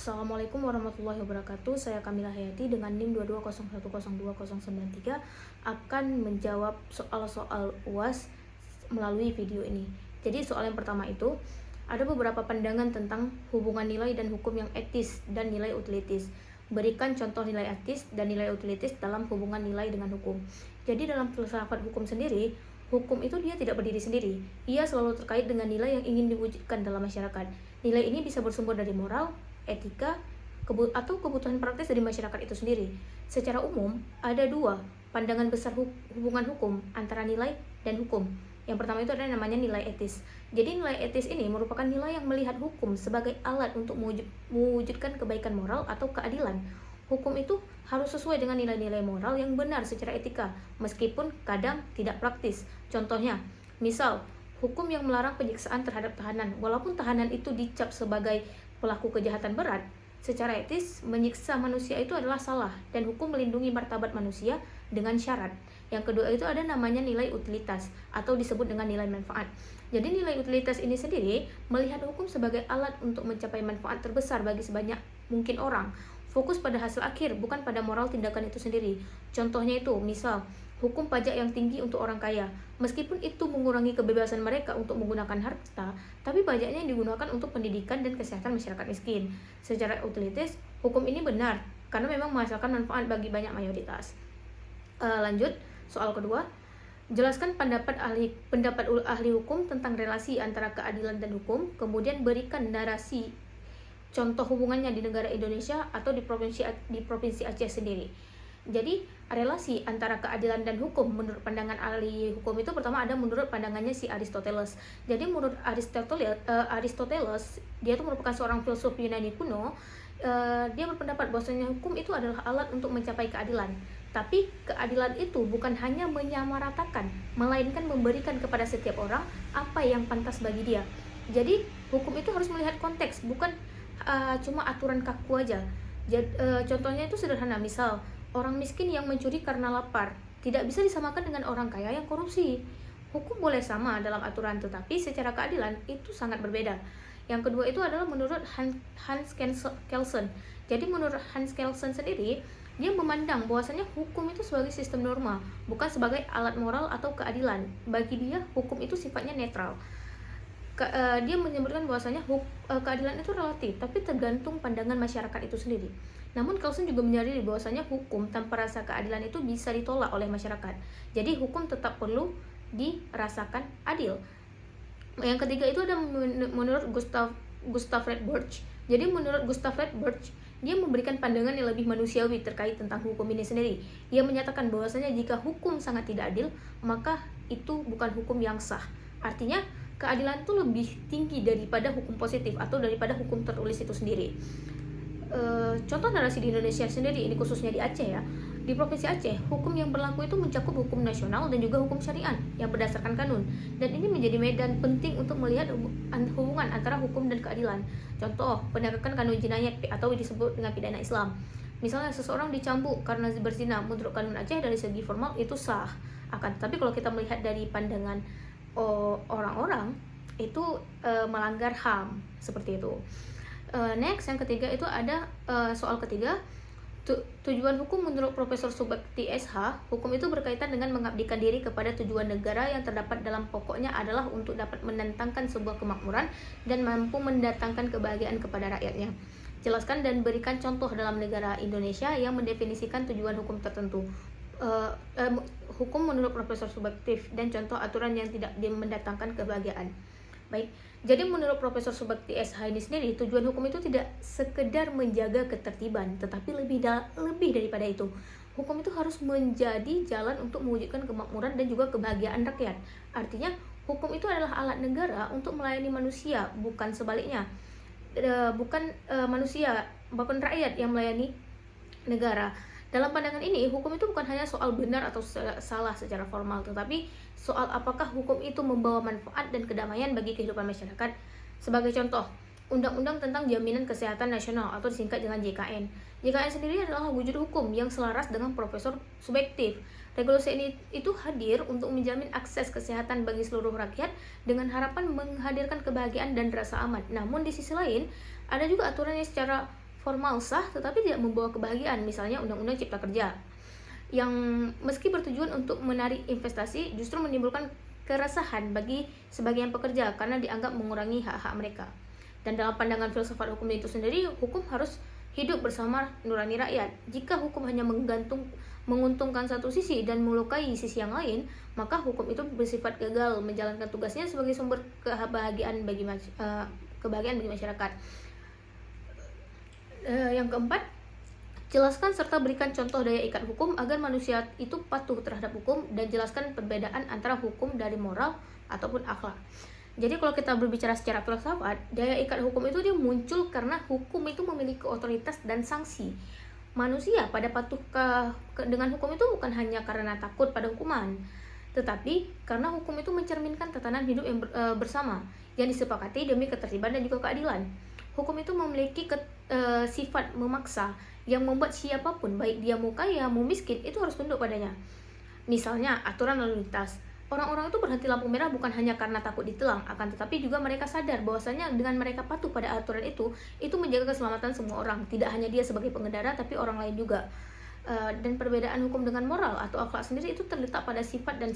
Assalamualaikum warahmatullahi wabarakatuh. Saya Kamila Hayati dengan NIM 220102093 akan menjawab soal-soal UAS melalui video ini. Jadi soal yang pertama itu ada beberapa pandangan tentang hubungan nilai dan hukum yang etis dan nilai utilitis. Berikan contoh nilai etis dan nilai utilitis dalam hubungan nilai dengan hukum. Jadi dalam filsafat hukum sendiri, hukum itu dia tidak berdiri sendiri. Ia selalu terkait dengan nilai yang ingin diwujudkan dalam masyarakat. Nilai ini bisa bersumber dari moral, etika, atau kebutuhan praktis dari masyarakat itu sendiri. Secara umum, ada dua pandangan besar hubungan hukum antara nilai dan hukum. Yang pertama itu adalah namanya nilai etis. Jadi nilai etis ini merupakan nilai yang melihat hukum sebagai alat untuk mewujudkan kebaikan moral atau keadilan. Hukum itu harus sesuai dengan nilai-nilai moral yang benar secara etika, meskipun kadang tidak praktis. Contohnya, misal, hukum yang melarang penyiksaan terhadap tahanan, walaupun tahanan itu dicap sebagai pelaku kejahatan berat, secara etis menyiksa manusia itu adalah salah dan hukum melindungi martabat manusia dengan syarat. Yang kedua itu ada namanya nilai utilitas atau disebut dengan nilai manfaat. Jadi nilai utilitas ini sendiri melihat hukum sebagai alat untuk mencapai manfaat terbesar bagi sebanyak mungkin orang. Fokus pada hasil akhir, bukan pada moral tindakan itu sendiri. Contohnya itu, misal, hukum pajak yang tinggi untuk orang kaya. Meskipun itu mengurangi kebebasan mereka untuk menggunakan harta, tapi pajaknya digunakan untuk pendidikan dan kesehatan masyarakat miskin. Secara utilitis, hukum ini benar, karena memang menghasilkan manfaat bagi banyak mayoritas. Lanjut, soal kedua. Jelaskan pendapat ahli hukum tentang relasi antara keadilan dan hukum, kemudian berikan narasi contoh hubungannya di negara Indonesia atau di provinsi Aceh sendiri. Jadi relasi antara keadilan dan hukum menurut pandangan ahli hukum itu pertama ada menurut pandangannya si Aristoteles. Jadi menurut Aristoteles dia itu merupakan seorang filsuf Yunani kuno. Dia berpendapat bahwasanya hukum itu adalah alat untuk mencapai keadilan. Tapi keadilan itu bukan hanya menyamaratakan, melainkan memberikan kepada setiap orang apa yang pantas bagi dia. Jadi hukum itu harus melihat konteks, bukan cuma aturan kaku aja. Contohnya itu sederhana, misal orang miskin yang mencuri karena lapar tidak bisa disamakan dengan orang kaya yang korupsi. Hukum boleh sama dalam aturan, tetapi secara keadilan itu sangat berbeda. Yang kedua itu adalah menurut Hans Kelsen. Jadi menurut Hans Kelsen sendiri, dia memandang bahwasanya hukum itu sebagai sistem norma, bukan sebagai alat moral atau keadilan. Bagi dia, hukum itu sifatnya netral. Dia menyebutkan bahwasanya keadilan itu relatif, tapi tergantung pandangan masyarakat itu sendiri. Namun Kelsen juga menyadari bahwasanya hukum tanpa rasa keadilan itu bisa ditolak oleh masyarakat. Jadi hukum tetap perlu dirasakan adil. Yang ketiga itu ada menurut Gustav Redbirch. Jadi menurut Gustav Redbirch, dia memberikan pandangan yang lebih manusiawi terkait tentang hukum ini sendiri. Ia menyatakan bahwasanya jika hukum sangat tidak adil, maka itu bukan hukum yang sah. Artinya keadilan itu lebih tinggi daripada hukum positif atau daripada hukum tertulis itu sendiri. Contoh narasi di Indonesia sendiri, ini khususnya di Aceh ya. Di Provinsi Aceh, hukum yang berlaku itu mencakup hukum nasional dan juga hukum syariat yang berdasarkan kanun. Dan ini menjadi medan penting untuk melihat hubungan antara hukum dan keadilan. Contoh, penegakan kanun jinayat atau disebut dengan pidana Islam. Misalnya seseorang dicambuk karena berzina, menurut kanun Aceh dari segi formal itu sah. Tapi kalau kita melihat dari pandangan orang-orang itu melanggar HAM seperti itu. Next, yang ketiga itu ada soal ketiga. Tujuan hukum menurut Profesor Subakti SH, hukum itu berkaitan dengan mengabdikan diri kepada tujuan negara yang terdapat dalam pokoknya adalah untuk dapat mendatangkan sebuah kemakmuran dan mampu mendatangkan kebahagiaan kepada rakyatnya. Jelaskan dan berikan contoh dalam negara Indonesia yang mendefinisikan tujuan hukum tertentu. Hukum menurut Profesor Subakti dan contoh aturan yang tidak mendatangkan kebahagiaan. Baik, jadi menurut Profesor Subakti SH ini sendiri, tujuan hukum itu tidak sekedar menjaga ketertiban, tetapi lebih daripada itu. Hukum itu harus menjadi jalan untuk mewujudkan kemakmuran dan juga kebahagiaan rakyat. Artinya, hukum itu adalah alat negara untuk melayani manusia, bukan sebaliknya. Bukan rakyat yang melayani negara. Dalam pandangan ini, hukum itu bukan hanya soal benar atau salah secara formal, tetapi soal apakah hukum itu membawa manfaat dan kedamaian bagi kehidupan masyarakat. Sebagai contoh, Undang-Undang tentang Jaminan Kesehatan Nasional atau disingkat dengan JKN. JKN sendiri adalah wujud hukum yang selaras dengan Profesor Subjektif. Regulasi ini itu hadir untuk menjamin akses kesehatan bagi seluruh rakyat dengan harapan menghadirkan kebahagiaan dan rasa aman. Namun di sisi lain, ada juga aturan yang secara formal sah tetapi tidak membawa kebahagiaan, misalnya Undang-Undang Cipta Kerja yang meski bertujuan untuk menarik investasi justru menimbulkan keresahan bagi sebagian pekerja karena dianggap mengurangi hak-hak mereka. Dan dalam pandangan filsafat hukum itu sendiri, hukum harus hidup bersama nurani rakyat. Jika hukum hanya menguntungkan satu sisi dan melukai sisi yang lain, maka hukum itu bersifat gagal menjalankan tugasnya sebagai sumber kebahagiaan bagi masyarakat. Yang keempat, jelaskan serta berikan contoh daya ikat hukum agar manusia itu patuh terhadap hukum, dan jelaskan perbedaan antara hukum dari moral ataupun akhlak. Jadi kalau kita berbicara secara filsafat, daya ikat hukum itu dia muncul karena hukum itu memiliki otoritas dan sanksi. Manusia pada patuh dengan hukum itu bukan hanya karena takut pada hukuman, tetapi karena hukum itu mencerminkan tatanan hidup yang bersama yang disepakati demi ketertiban dan juga keadilan. Hukum itu memiliki sifat memaksa yang membuat siapapun, baik dia mau kaya mau miskin, itu harus tunduk padanya. Misalnya aturan lalu lintas. Orang-orang itu berhenti lampu merah bukan hanya karena takut ditilang, akan tetapi juga mereka sadar bahwasanya dengan mereka patuh pada aturan itu menjaga keselamatan semua orang, tidak hanya dia sebagai pengendara tapi orang lain juga. Dan perbedaan hukum dengan moral atau akhlak sendiri itu terletak pada sifat dan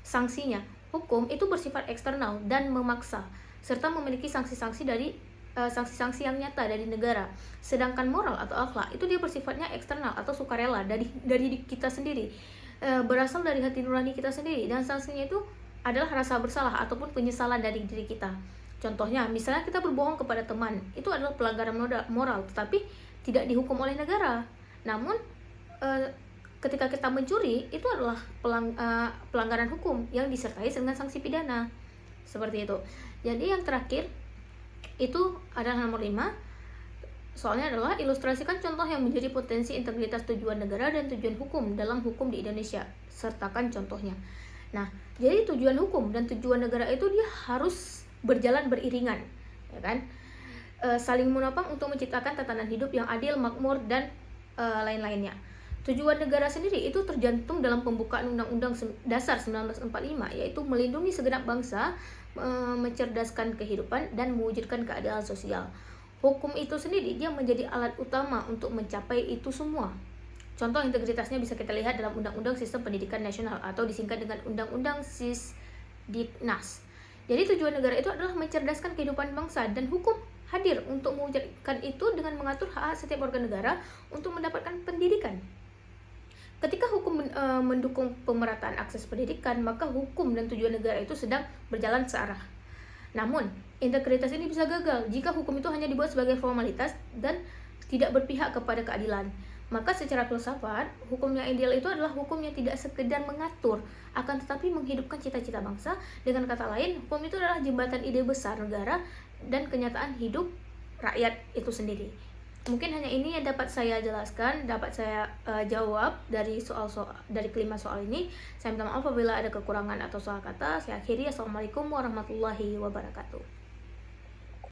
sanksinya. Hukum itu bersifat eksternal dan memaksa, serta memiliki sanksi-sanksi sanksi-sanksi yang nyata dari negara. Sedangkan moral atau akhlak itu dia bersifatnya eksternal atau sukarela dari kita sendiri, berasal dari hati nurani kita sendiri, dan sanksinya itu adalah rasa bersalah ataupun penyesalan dari diri kita. Contohnya, misalnya kita berbohong kepada teman, itu adalah pelanggaran moral, tetapi tidak dihukum oleh negara. Namun ketika kita mencuri, itu adalah pelanggaran hukum yang disertai dengan sanksi pidana. Seperti itu. Jadi yang terakhir itu adalah nomor 5. Soalnya adalah ilustrasikan contoh yang menjadi potensi integritas tujuan negara dan tujuan hukum dalam hukum di Indonesia. Sertakan contohnya. Nah, jadi tujuan hukum dan tujuan negara itu dia harus berjalan beriringan, ya kan? Saling menopang untuk menciptakan tatanan hidup yang adil, makmur, dan lain-lainnya. Tujuan negara sendiri itu tercantum dalam pembukaan Undang-Undang Dasar 1945, yaitu melindungi segenap bangsa, mencerdaskan kehidupan, dan mewujudkan keadilan sosial. Hukum itu sendiri dia menjadi alat utama untuk mencapai itu semua. Contoh integritasnya bisa kita lihat dalam Undang-Undang Sistem Pendidikan Nasional atau disingkat dengan Undang-Undang Sisdiknas. Jadi tujuan negara itu adalah mencerdaskan kehidupan bangsa, dan hukum hadir untuk mewujudkan itu dengan mengatur hak setiap warga negara untuk mendapatkan pendidikan. Ketika hukum mendukung pemerataan akses pendidikan, maka hukum dan tujuan negara itu sedang berjalan searah. Namun, integritas ini bisa gagal jika hukum itu hanya dibuat sebagai formalitas dan tidak berpihak kepada keadilan. Maka secara filsafat, hukum yang ideal itu adalah hukum yang tidak sekedar mengatur, akan tetapi menghidupkan cita-cita bangsa. Dengan kata lain, hukum itu adalah jembatan ide besar negara dan kenyataan hidup rakyat itu sendiri. Mungkin hanya ini yang dapat saya jelaskan, dapat saya jawab dari kelima soal ini. Saya minta maaf apabila ada kekurangan atau salah kata. Saya akhiri. Assalamualaikum warahmatullahi wabarakatuh.